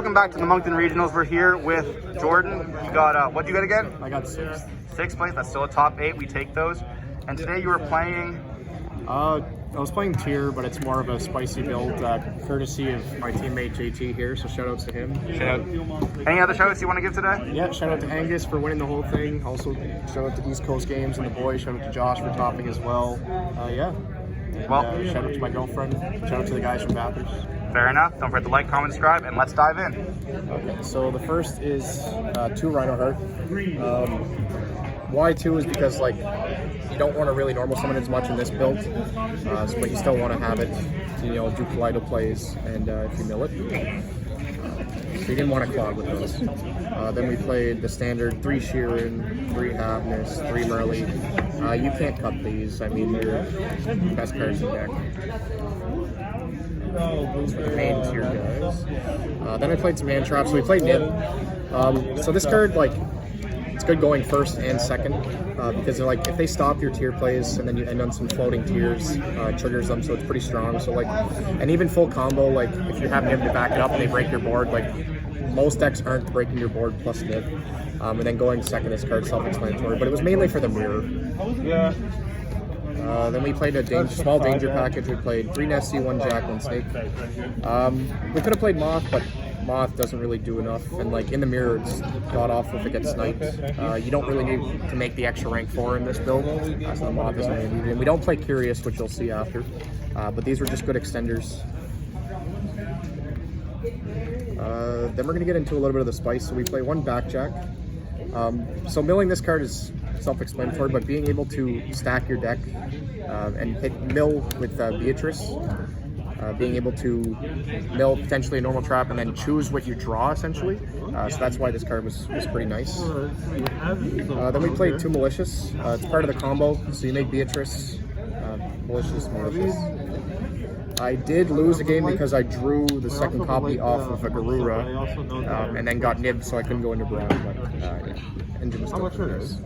Welcome back to the Moncton Regionals. We're here with Jordan. You got, what'd you get again? I got 6th. 6th place, that's still a top 8, we take those. And today you were playing? I was playing Tier, but it's more of a spicy build, courtesy of my teammate JT here, so shout outs to him. Shout out. Any other shout outs you want to give today? Yeah, shout out to Angus for winning the whole thing. Also, shout out to East Coast Games and the boys. Shout out to Josh for topping as well. Yeah. And, well, shout out to my girlfriend. Shout out to the guys from Bathurst. Fair enough. Don't forget to like, comment, subscribe, and let's dive in. Okay, so the first is 2 Rhino Heart. Why 2 is because like you don't want to really normal summon as much in this build, but you still want to have it, you know, do Kaleido plays and if you mill it. So you didn't want to clog with those. Then we played the standard 3 Sheeran, 3 Havness, 3 Merly. You can't cut these. I mean, they're the best cards in the deck. The main tier guys. Then I played some hand traps. So we played Nib. So this card, like, it's good going first and second because they're like if they stop your tier plays and then you end on some floating tiers, triggers them, so it's pretty strong. So like, and even full combo, like if you have Nib to back it up and they break your board, like most decks aren't breaking your board plus Nib. And then going second, this card's self-explanatory, but it was mainly for the mirror. Yeah. Then we played a small danger package. We played 3 Nessie, 1 Jack, 1 Snake. We could have played Moth, but Moth doesn't really do enough, and like in the mirror it's god awful if it gets sniped. You don't really need to make the extra rank 4 in this build, so the Moth isn't really needed. And we don't play Curious, which you'll see after, but these were just good extenders. Then we're going to get into a little bit of the spice, so we play 1 Backjack. So milling this card is self-explanatory, but being able to stack your deck and hit mill with Beatrice, being able to mill potentially a normal trap and then choose what you draw essentially. So that's why this card was pretty nice. Then we played 2 Malicious. It's part of the combo, so you make Beatrice, Malicious. I did lose a game because I drew the second copy off of a Garura and then got nibbed, so I couldn't go into Brawn, but yeah, engine was still pretty nice.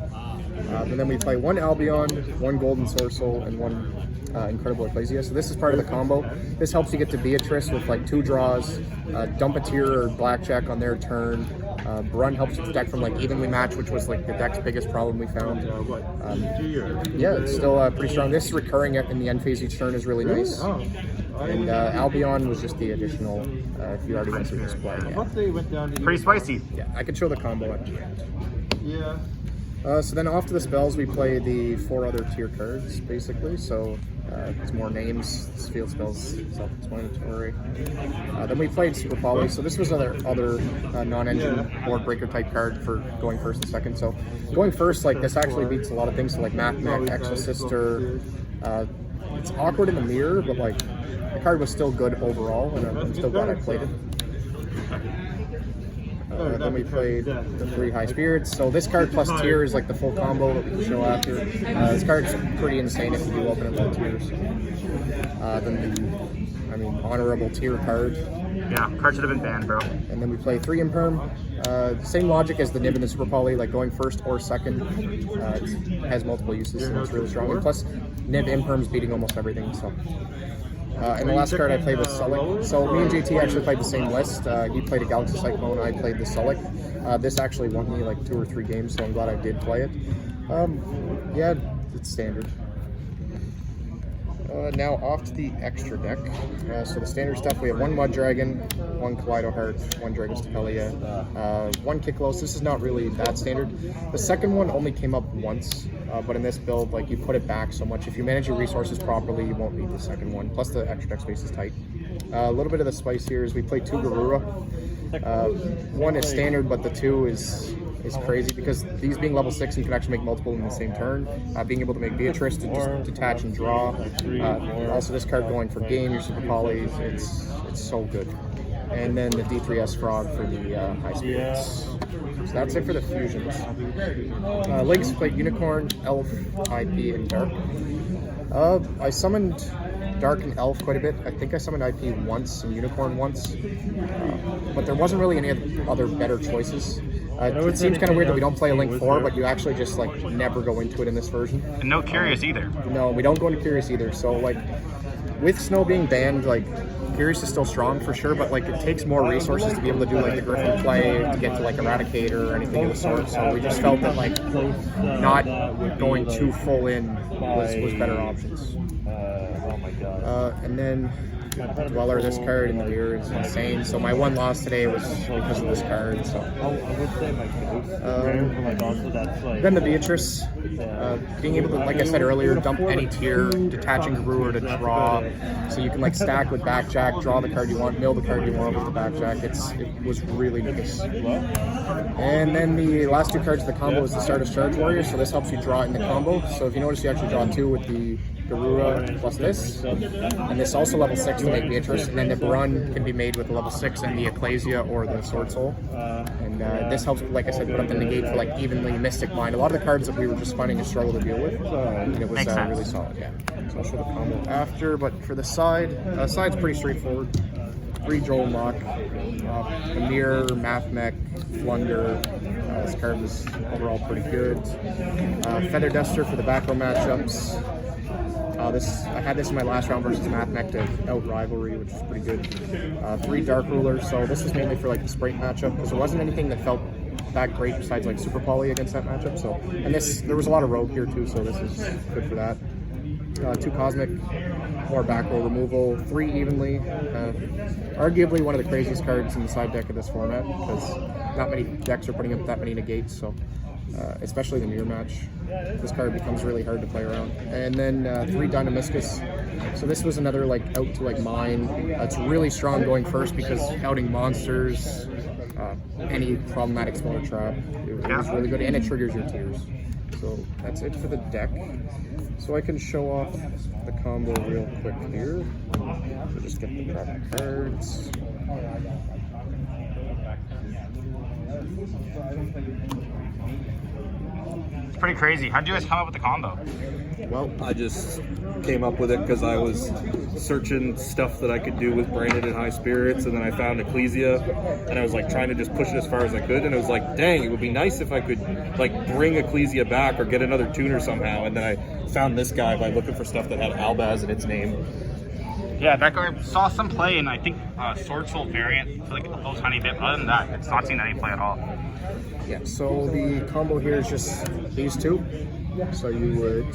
And then we play 1 Albion, 1 Golden Sorcel, and 1 Incredible Ecclesia. So this is part of the combo. This helps you get to Beatrice with like 2 draws, dump a tier or blackjack on their turn. Brun helps with the deck from like evenly match, which was like the deck's biggest problem we found. Yeah, it's still pretty strong. This recurring in the end phase each turn is really nice. And Albion was just the additional, if you already went through this play. Yeah. Pretty spicy. Yeah, I could show the combo at the end. Yeah. So then off to the spells, we play the 4 other tier cards, basically. So it's more names, this field spells, self-explanatory. Then we played Super Poly. So this was other non-engine board breaker type card for going first and second. So going first, like this actually beats a lot of things. So like Mathmech, Exosister. It's awkward in the mirror, but like the card was still good overall, and I'm still glad I played it. Then we played the 3 High Spirits. So this card plus tier is like the full combo that we can show after. This card's pretty insane if you do open it with tiers. Then the, honorable tier card. Yeah, card should have been banned, bro. And then we play 3 Imperm. Same logic as the Nib and the Super Poly, like going first or second. It has multiple uses and it's really strong. And plus, Nib Imperm's beating almost everything, so. And the last card I played was Sullick. So me and JT actually played the same list. He played a Galaxy Cyclone, I played the Sullick. This actually won me like 2 or 3 games, so I'm glad I did play it. Yeah, it's standard. Now off to the extra deck. So the standard stuff, we have 1 Mud Dragon, 1 Kaleido Heart, 1 Dragon Stapelia, 1 Kiklos. This is not really that standard. The second one only came up once, but in this build, like you put it back so much. If you manage your resources properly, you won't need the second one. Plus the extra deck space is tight. A little bit of the spice here is we play 2 Garura. 1 is standard, but the 2 is crazy because these being level 6, you can actually make multiple in the same turn. Being able to make Beatrice to just detach and draw. Also this card going for game, your Super Polys, it's so good. And then the D3S Frog for the High Spirits. So that's it for the fusions. Legs played Unicorn, Elf, IP, and Dark. I summoned Dark and Elf quite a bit. I think I summoned IP once and Unicorn once. But there wasn't really any other better choices. It seems kind of weird that we don't play a Link 4, but you actually just like never go into it in this version. And no Curious either. No, we don't go into Curious either. So like with Snow being banned, like Furious is still strong for sure, but like it takes more resources to be able to do like the Griffin play, to get to like Eradicator or anything of the sort. So we just felt that like not going too full in was better options. Oh my god. And then Dweller, this card in the mirror is insane. So my one loss today was because of this card. So I would say my case. Like also that's like. then the Beatrice, being able to, like I said earlier, dump any tier, detaching Brewer to draw, so you can like stack with backjack, draw the card you want, mill the card you want with the backjack. It was really nice. And then the last two cards of the combo is the Stardust Charge Warrior. So this helps you draw it in the combo. So if you notice, you actually draw 2 with the Garura plus this, and this also level 6 to make Beatrice, and then the Barun can be made with a level 6 and the Ecclesia or the Sword Soul. And this helps, like I said, put up the negate for like evenly Mystic Mind. A lot of the cards that we were just finding a struggle to deal with, and it was really solid. Yeah. So I'll show the combo after, but for the side's pretty straightforward. 3 Joel Mock, Amir, Math Mech, Flunder. This card was overall pretty good. Feather Duster for the back row matchups. I had this in my last round versus Math Mech to out Rivalry, which is pretty good. 3 Dark Rulers, so this was mainly for like the Sprite matchup, because there wasn't anything that felt that great besides like Super Poly against that matchup. So, and there was a lot of Rogue here too, so this is good for that. 2 Cosmic, more back row removal, 3 Evenly. Arguably one of the craziest cards in the side deck of this format, because not many decks are putting up that many negates, so especially the mirror match, this card becomes really hard to play around. And then 3 Dynamiscus. So this was another like out to like mine. It's really strong going first because outing monsters, any problematic spawner trap. It was really good, and it triggers your tiers. So that's it for the deck. So I can show off the combo real quick here. So just get the proper cards. It's pretty crazy. How'd you guys come up with the combo? Well, I just came up with it because I was searching stuff that I could do with Branded and High Spirits, and then I found Ecclesia, and I was like trying to just push it as far as I could, and it was like, dang, it would be nice if I could like bring Ecclesia back or get another tuner somehow, and then I found this guy by looking for stuff that had Albaz in its name. Yeah, that guy saw some play in, I think, Sword Soul variant for like a little tiny bit. Other than that, it's not seen any play at all. Yeah, so the combo here is just these 2. So you would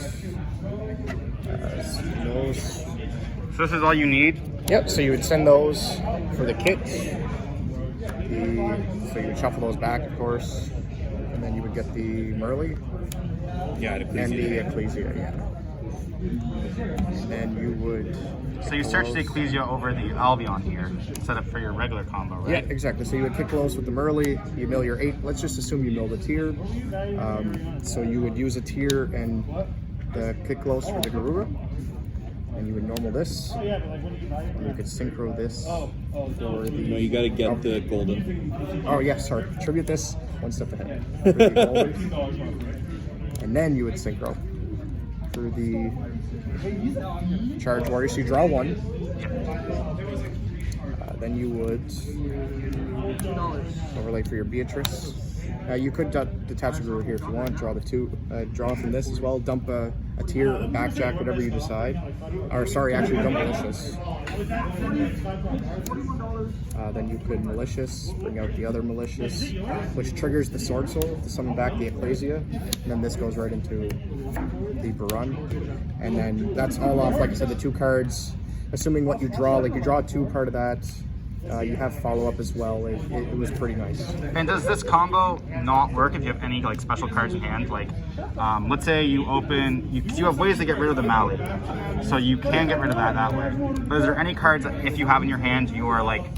those. So this is all you need? Yep, so you would send those for the kit. So you would shuffle those back, of course. And then you would get the Merly. Yeah, and the Ecclesia, yeah. And then you would... So you search the Ecclesia over the Albion here, set up for your regular combo, right? Yeah, exactly. So you would kick close with the Merly, you mill your 8. Let's just assume you mill the tier. So you would use a tier and the kick close for the Garura. And you would normal this. And you could synchro this for the... No, you gotta get the golden. Oh yeah, sorry. Tribute this one step ahead. For the golden. And then you would synchro for the Charge Warrior. So you draw 1. Then you would overlay for your Beatrice. You could detach a Brewer here if you want. Draw the 2. Draw from this as well. Dump a tier or backjack, whatever you decide. Or sorry, actually dump Malicious. Then you could Malicious, bring out the other Malicious, which triggers the Sword Soul to summon back the Ecclesia. And then this goes right into the Barun. And then that's all off, like I said, the 2 cards. Assuming what you draw, like you draw 2 part of that. You have follow-up as well. It was pretty nice. And does this combo not work if you have any like special cards in hand? Like, let's say you open, you have ways to get rid of the Mali, so you can get rid of that way. But is there any cards that if you have in your hand, you are like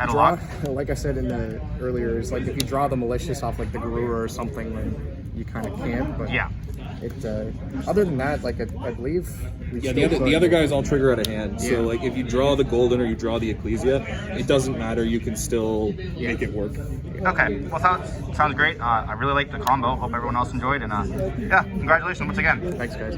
at a lock? Like I said in the earlier, is like if you draw the Malicious off like the Garura or something, then you kind of can't. But yeah. Other than that, like I believe. The other guys all trigger out of hand. So like if you draw the golden or you draw the Ecclesia, it doesn't matter. You can still make it work. Okay. Well, sounds great. I really like the combo. Hope everyone else enjoyed. And yeah, congratulations once again. Thanks, guys.